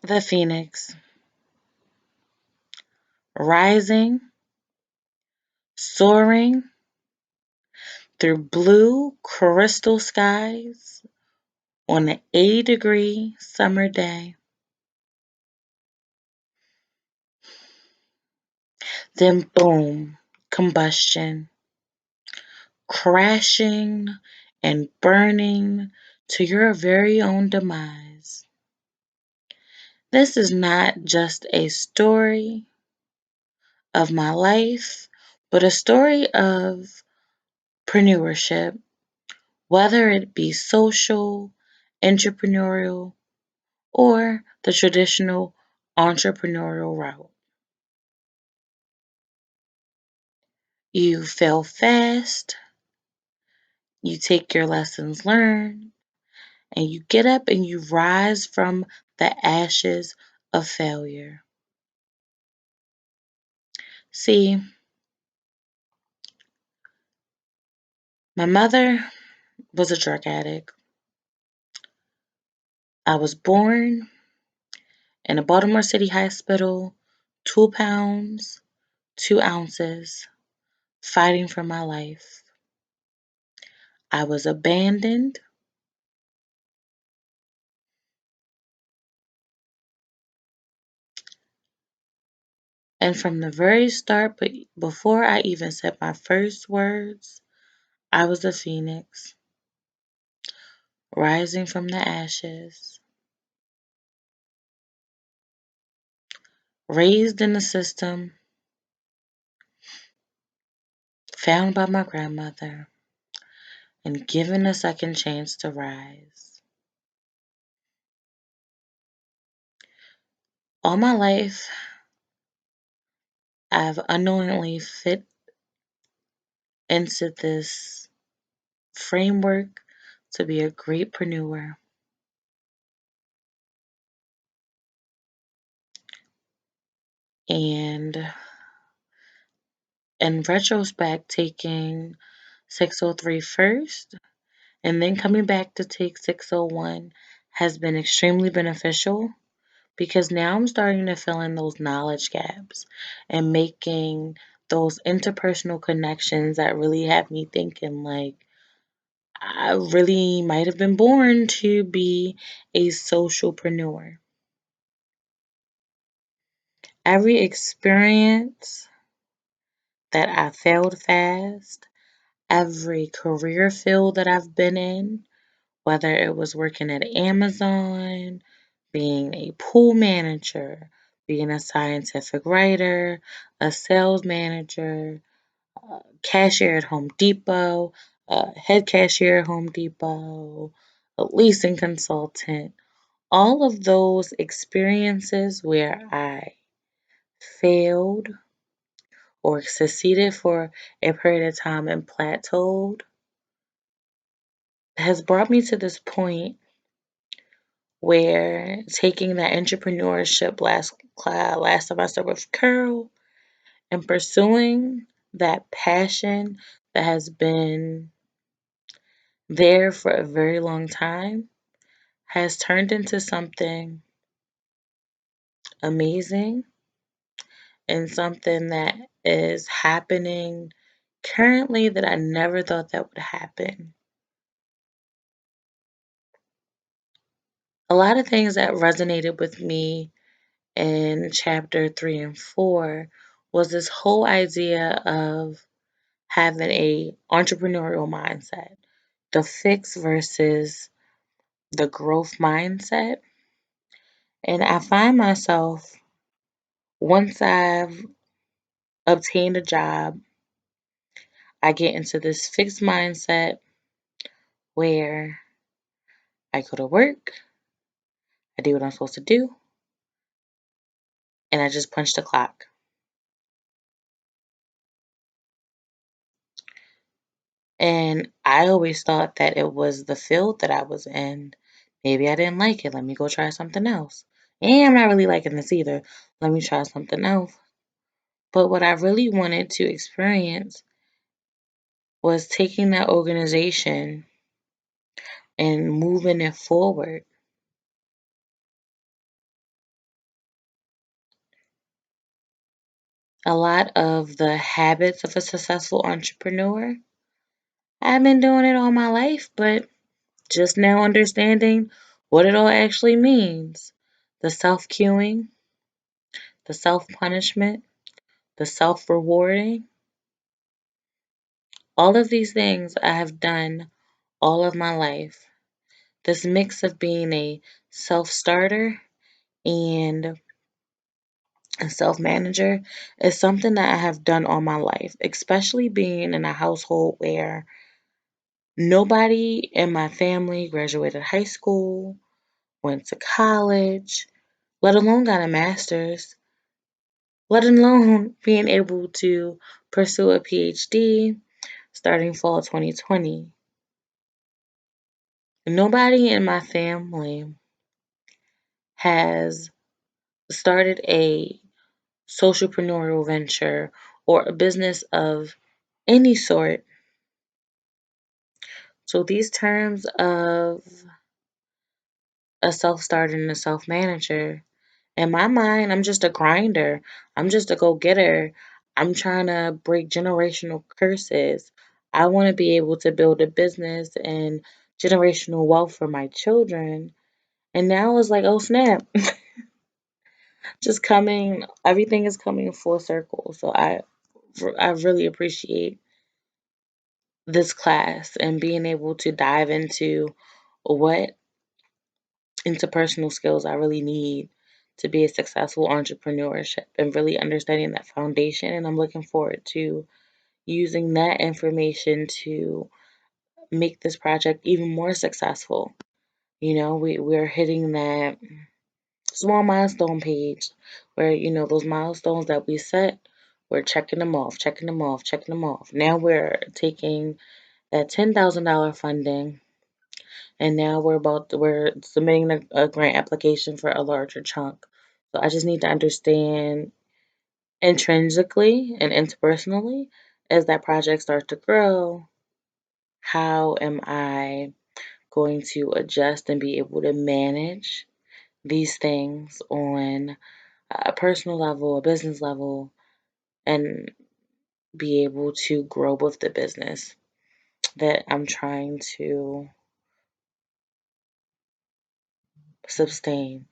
The phoenix, rising, soaring through blue crystal skies on an 80-degree summer day. Then boom, combustion, crashing and burning to your very own demise. This is not just a story of my life, but a story of entrepreneurship, whether it be social, entrepreneurial, or the traditional entrepreneurial route. You fail fast, you take your lessons learned, and you get up and you rise from the ashes of failure. See, my mother was a drug addict. I was born in a Baltimore City hospital, 2 pounds, 2 ounces, fighting for my life. I was abandoned. And from the very start, but before I even said my first words, I was a phoenix, rising from the ashes, raised in a system, found by my grandmother, and given a second chance to rise. All my life, I've unknowingly fit into this framework to be a greatpreneur. And in retrospect, taking 603 first and then coming back to take 601 has been extremely beneficial because now I'm starting to fill in those knowledge gaps and making those interpersonal connections that really have me thinking like I really might have been born to be a socialpreneur. Every experience that I failed fast, every career field that I've been in, whether it was working at Amazon, being a pool manager, being a scientific writer, a sales manager, cashier at Home Depot, head cashier at Home Depot, a leasing consultant, all of those experiences where I failed or succeeded for a period of time and plateaued has brought me to this point where taking that entrepreneurship last semester with Curl and pursuing that passion that has been there for a very long time has turned into something amazing and something that is happening currently that I never thought that would happen. A lot of things that resonated with me in chapter 3 and 4 was this whole idea of having a entrepreneurial mindset, the fix versus the growth mindset. And I find myself once I've obtained a job, I get into this fixed mindset where I go to work, I do what I'm supposed to do, and I just punch the clock. And I always thought that it was the field that I was in. Maybe I didn't like it. Let me go try something else. And I'm not really liking this either. Let me try something else. But what I really wanted to experience was taking that organization and moving it forward. A lot of the habits of a successful entrepreneur, I've been doing it all my life, but just now understanding what it all actually means. The self cueing, the self punishment, the self rewarding. All of these things I have done all of my life. This mix of being a self starter and a self manager is something that I have done all my life, especially being in a household where nobody in my family graduated high school, went to college, let alone got a master's, let alone being able to pursue a PhD starting fall 2020. Nobody in my family has started a socialpreneurial venture or a business of any sort. So these terms of a self-starter and a self-manager, in my mind, I'm just a grinder. I'm just a go-getter. I'm trying to break generational curses. I want to be able to build a business and generational wealth for my children. And now it's like, oh snap, just coming, everything is coming full circle. So I really appreciate this class and being able to dive what interpersonal skills I really need to be a successful entrepreneurship and really understanding that foundation. And I'm looking forward to using that information to make this project even more successful. You know, we're hitting that small milestone page where, those milestones that we set, we're checking them off, checking them off, checking them off. Now we're taking that $10,000 funding, and now we're submitting a grant application for a larger chunk. So I just need to understand intrinsically and interpersonally as that project starts to grow, how am I going to adjust and be able to manage these things on a personal level, a business level, and be able to grow with the business that I'm trying to sustain.